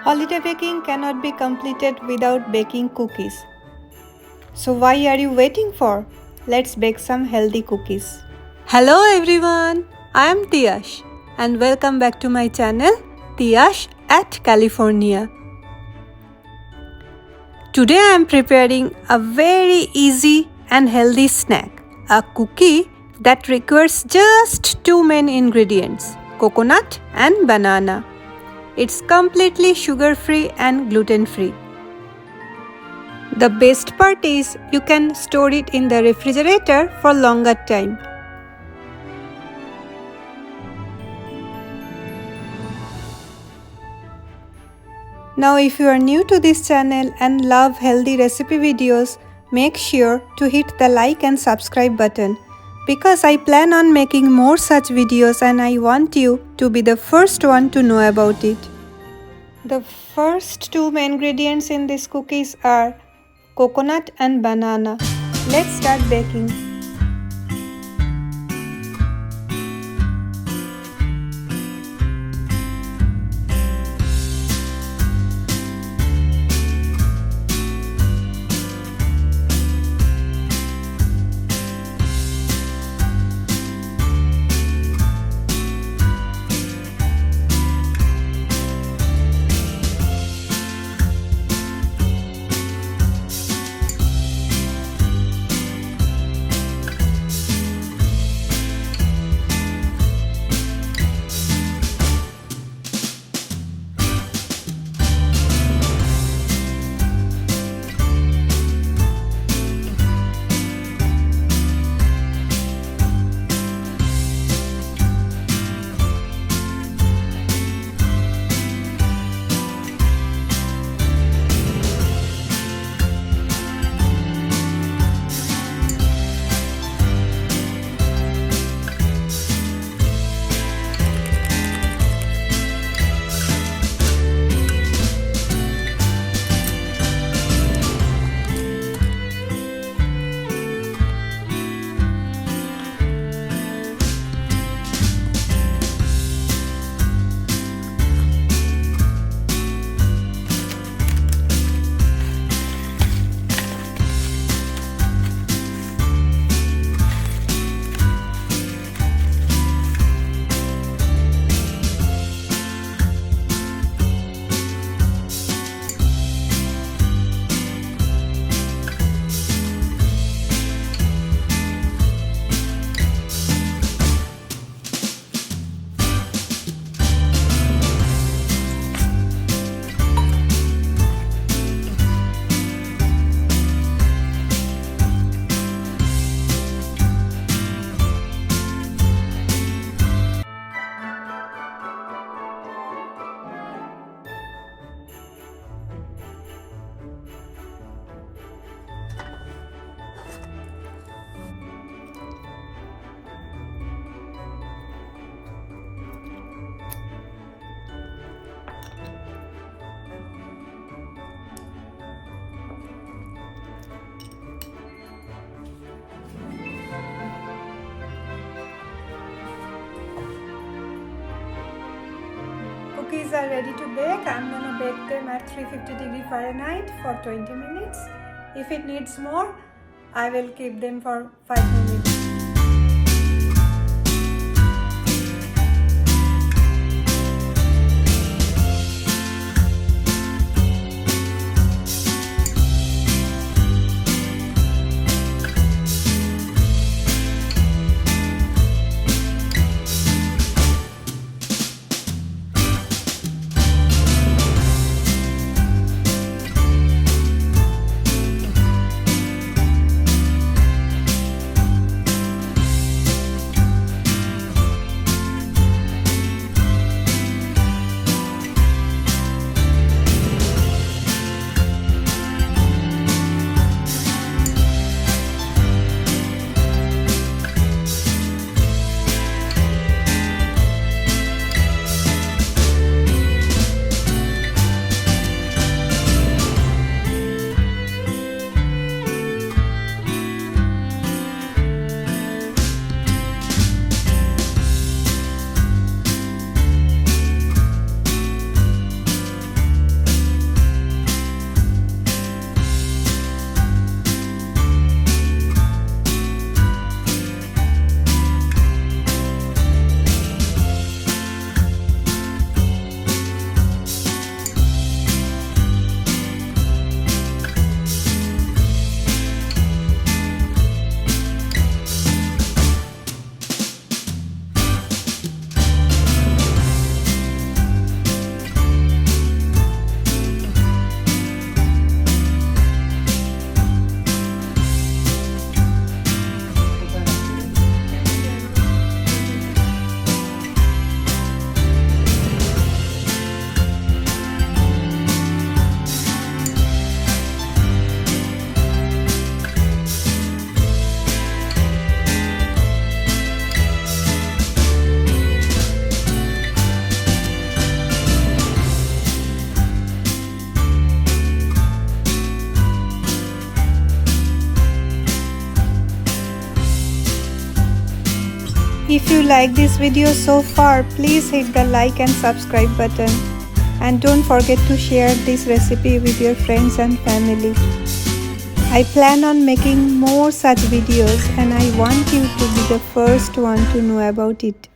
Holiday baking cannot be completed without baking cookies. So why are you waiting for? Let's bake some healthy cookies. Hello everyone, I am Tiyash and welcome back to my channel Tiyash at California. Today I am preparing a very easy and healthy snack, a cookie that requires just two main ingredients, coconut and banana. It's completely sugar-free and gluten-free. The best part is you can store it in the refrigerator for longer time. Now if you are new to this channel and love healthy recipe videos, make sure to hit the like and subscribe button because I plan on making more such videos and I want you to be the first one to know about it. The first two main ingredients in these cookies are coconut and banana. Let's start baking. Cookies are ready to bake. I'm gonna bake them at 350 Fahrenheit for 20 minutes. If it needs more, I will keep them for 5 minutes. If you like this video so far, please hit the like and subscribe button. And don't forget to share this recipe with your friends and family. I plan on making more such videos and I want you to be the first one to know about it.